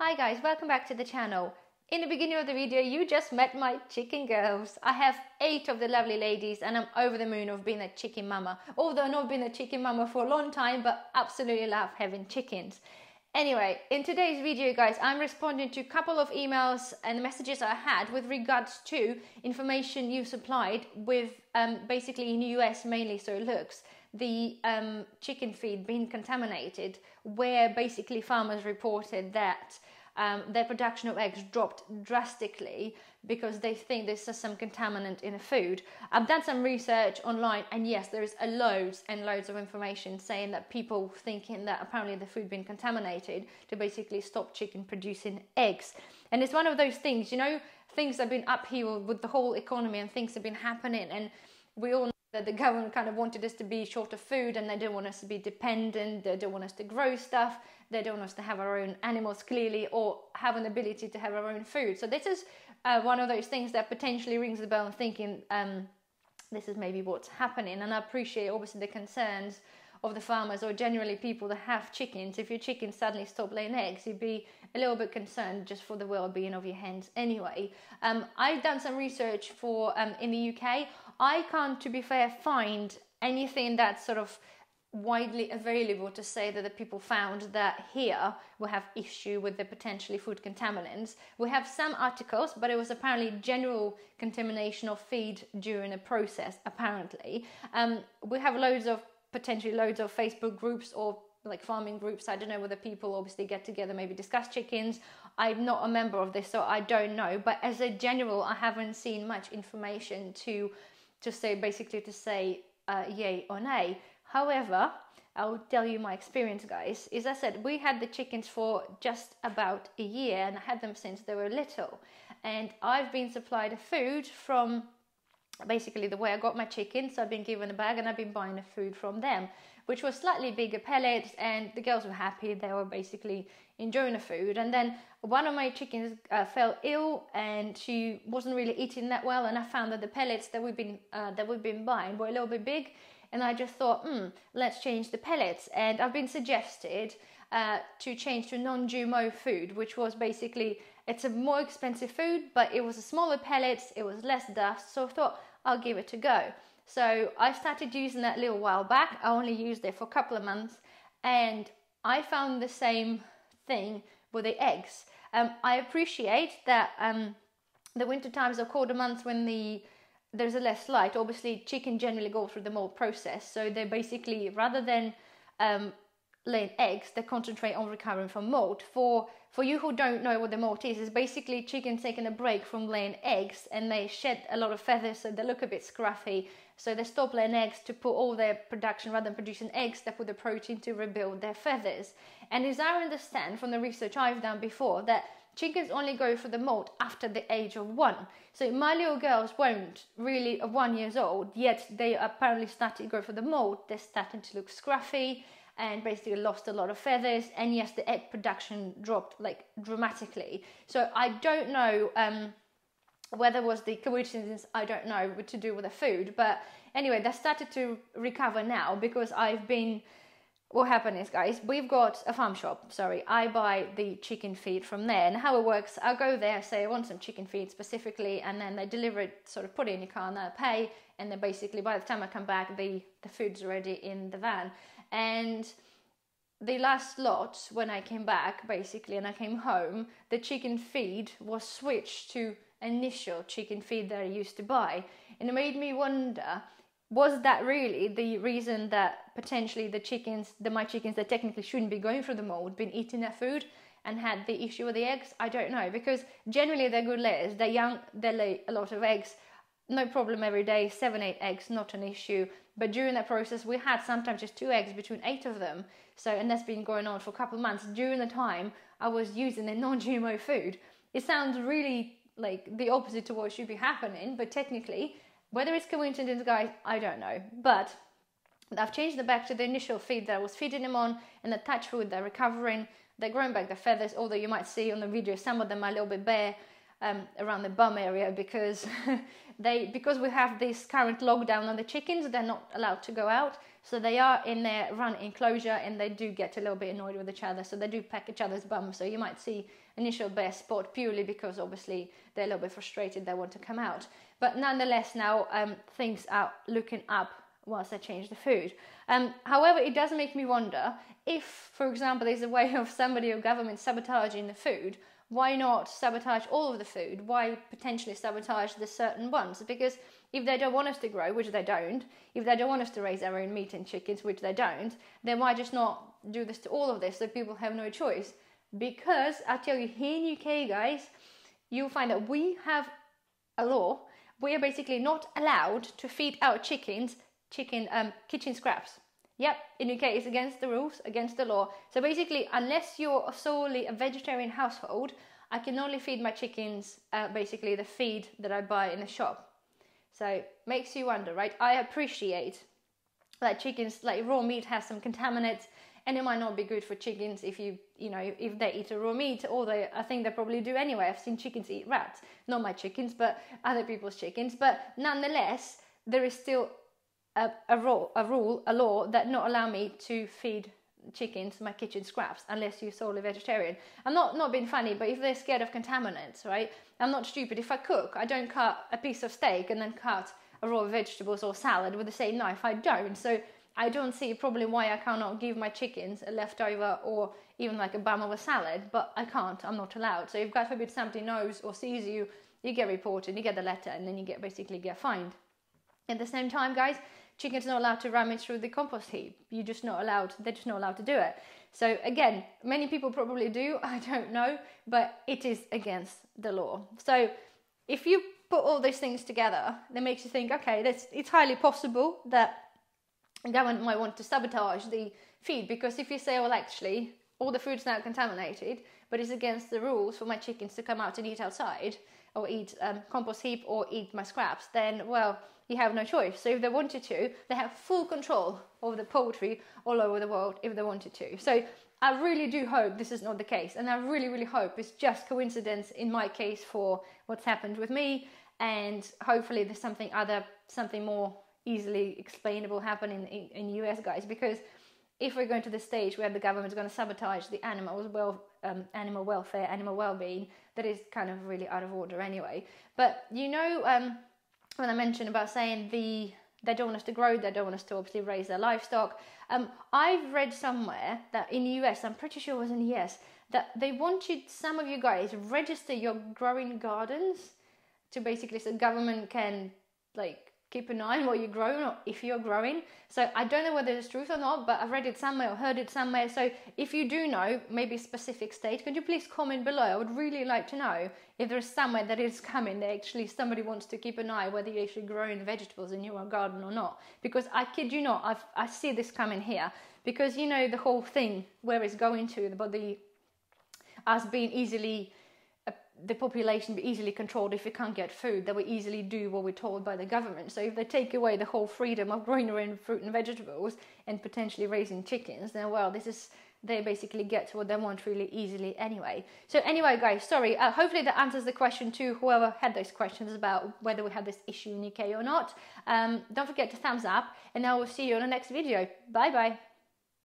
Hi guys, welcome back to the channel. In the beginning of the video, you just met my chicken girls. I have 8 of the lovely ladies and I'm over the moon of being a chicken mama. Although I've not been a chicken mama for a long time, but absolutely love having chickens. Anyway, in today's video guys, I'm responding to a couple of emails and messages I had with regards to information you supplied with basically in the US mainly, so it looks, the chicken feed being contaminated, where basically farmers reported that their production of eggs dropped drastically because they think there's some contaminant in the food. I've done some research online and yes, there's loads and loads of information saying that people thinking that apparently the food been contaminated to basically stop chicken producing eggs. And it's one of those things, you know, things have been upheaval with the whole economy and things have been happening, and we all know that the government kind of wanted us to be short of food and they don't want us to be dependent, they don't want us to grow stuff, they don't want us to have our own animals clearly or have an ability to have our own food. So this is one of those things that potentially rings the bell and thinking this is maybe what's happening. And I appreciate obviously the concerns of the farmers or generally people that have chickens. If your chickens suddenly stop laying eggs, you'd be a little bit concerned just for the well-being of your hens anyway. I've done some research for in the UK. I can't, to be fair, find anything that's sort of widely available to say that the people found that here we have issue with the potentially food contaminants. We have some articles, but it was apparently general contamination of feed during a process, apparently. We have potentially loads of Facebook groups or like farming groups. I don't know whether people obviously get together, maybe discuss chickens. I'm not a member of this, so I don't know. But as a general, I haven't seen much information to say, basically to say yay or nay. However, I'll tell you my experience, guys. As I said, we had the chickens for just about a year and I had them since they were little. And I've been supplied food from basically the way I got my chickens. So I've been given a bag and I've been buying the food from them, which was slightly bigger pellets, and the girls were happy. They were basically enjoying the food. And then one of my chickens fell ill and she wasn't really eating that well. And I found that the pellets that we've been buying were a little bit big. And I just thought, let's change the pellets. And I've been suggested to change to non-GMO food, which was basically, it's a more expensive food, but it was a smaller pellets, it was less dust. So I thought, I'll give it a go. So I started using that a little while back. I only used it for a couple of months and I found the same thing with the eggs. I appreciate that the winter times are colder months when there's a less light. Obviously, chicken generally go through the mold process. So they basically, rather than laying eggs, they concentrate on recovering from mold. For you who don't know what the mold is, it's basically chickens taking a break from laying eggs and they shed a lot of feathers, so they look a bit scruffy. So they stop laying eggs to put all their production, rather than producing eggs, they put the protein to rebuild their feathers. And as I understand from the research I've done before, that chickens only go for the mold after the age of 1. So my little girls weren't really 1 year old, yet they apparently started to go for the mold. They're starting to look scruffy and basically lost a lot of feathers. And yes, the egg production dropped like dramatically. So I don't know whether it was the coincidence, I don't know, to do with the food. But anyway, they started to recover now because what happened is, guys, we've got a farm shop, I buy the chicken feed from there. And how it works, I'll go there, say I want some chicken feed specifically, and then they deliver it, sort of put it in your car and I pay, and then basically by the time I come back, the food's already in the van. And the last lot, when I came back, basically, and I came home, the chicken feed was switched to initial chicken feed that I used to buy. And it made me wonder, was that really the reason that potentially my chickens that technically shouldn't be going through the mold, been eating their food and had the issue with the eggs? I don't know, because generally they're good layers. They're young, they lay a lot of eggs, no problem every day, 7-8 eggs, not an issue. But during that process, we had sometimes just 2 eggs between 8 of them. So, and that's been going on for a couple of months during the time I was using a non-GMO food. It sounds really like the opposite to what should be happening, but technically, whether it's coincidence, guys, I don't know. But I've changed them back to the initial feed that I was feeding them on, and the touch food, they're recovering, they're growing back their feathers, although you might see on the video some of them are a little bit bare. around the bum area, because because we have this current lockdown on the chickens, they're not allowed to go out, so they are in their run enclosure, and they do get a little bit annoyed with each other, so they do peck each other's bum. So you might see initial bare spot purely because obviously they're a little bit frustrated, they want to come out. But nonetheless, now things are looking up whilst I change the food. However, it does make me wonder if, for example, there's a way of somebody or government sabotaging the food. Why not sabotage all of the food? Why potentially sabotage the certain ones? Because if they don't want us to grow, which they don't, if they don't want us to raise our own meat and chickens, which they don't, then why just not do this to all of this so people have no choice? Because I tell you, here in UK, guys, you'll find that we have a law. We are basically not allowed to feed our chickens kitchen scraps. Yep, in UK it's against the rules, against the law. So basically, unless you're solely a vegetarian household, I can only feed my chickens basically the feed that I buy in the shop. So makes you wonder, right? I appreciate that chickens, like raw meat, has some contaminants, and it might not be good for chickens if if they eat a raw meat, or I think they probably do anyway. I've seen chickens eat rats, not my chickens, but other people's chickens. But nonetheless, there is still a law that not allow me to feed chickens my kitchen scraps unless you're solely vegetarian. I'm not being funny, but if they're scared of contaminants, right? I'm not stupid. If I cook, I don't cut a piece of steak and then cut a raw vegetables or salad with the same knife. I don't. So I don't see a problem why I cannot give my chickens a leftover or even like a bum of a salad, but I can't. I'm not allowed. So if God forbid somebody knows or sees you, you get reported, you get the letter, and then you basically get fined. At the same time, guys, chickens are not allowed to rummage through the compost heap. They're just not allowed to do it. So again, many people probably do, I don't know, but it is against the law. So if you put all these things together, that makes you think, okay, it's highly possible that the government might want to sabotage the feed, because if you say, well, actually, all the food's now contaminated, but it's against the rules for my chickens to come out and eat outside, or eat compost heap, or eat my scraps, then, well, you have no choice. So if they wanted to, they have full control over the poultry all over the world if they wanted to. So I really do hope this is not the case, and I really, really hope it's just coincidence in my case for what's happened with me, and hopefully there's something more easily explainable happening in US, guys, because if we're going to the stage where the government's going to sabotage the animal welfare, animal well-being, that is kind of really out of order anyway. But when I mentioned about saying they don't want us to grow, they don't want us to obviously raise their livestock, I've read somewhere that in the US, I'm pretty sure it was in the US, that they wanted some of you guys register your growing gardens to basically, so government can keep an eye on what you're growing, or if you're growing. So I don't know whether it's truth or not, but I've read it somewhere or heard it somewhere. So if you do know, maybe a specific state, could you please comment below? I would really like to know if there's somewhere that is coming that actually somebody wants to keep an eye whether you're actually growing vegetables in your garden or not. Because I kid you not, I see this coming here. Because the whole thing where it's going to, about us being easily, the population be easily controlled if we can't get food, that we easily do what we're told by the government. So if they take away the whole freedom of growing your own fruit and vegetables and potentially raising chickens, then well, they basically get to what they want really easily anyway. So anyway, guys, sorry, hopefully that answers the question to whoever had those questions about whether we have this issue in UK or not. Don't forget to thumbs up, and I will see you on the next video. Bye bye.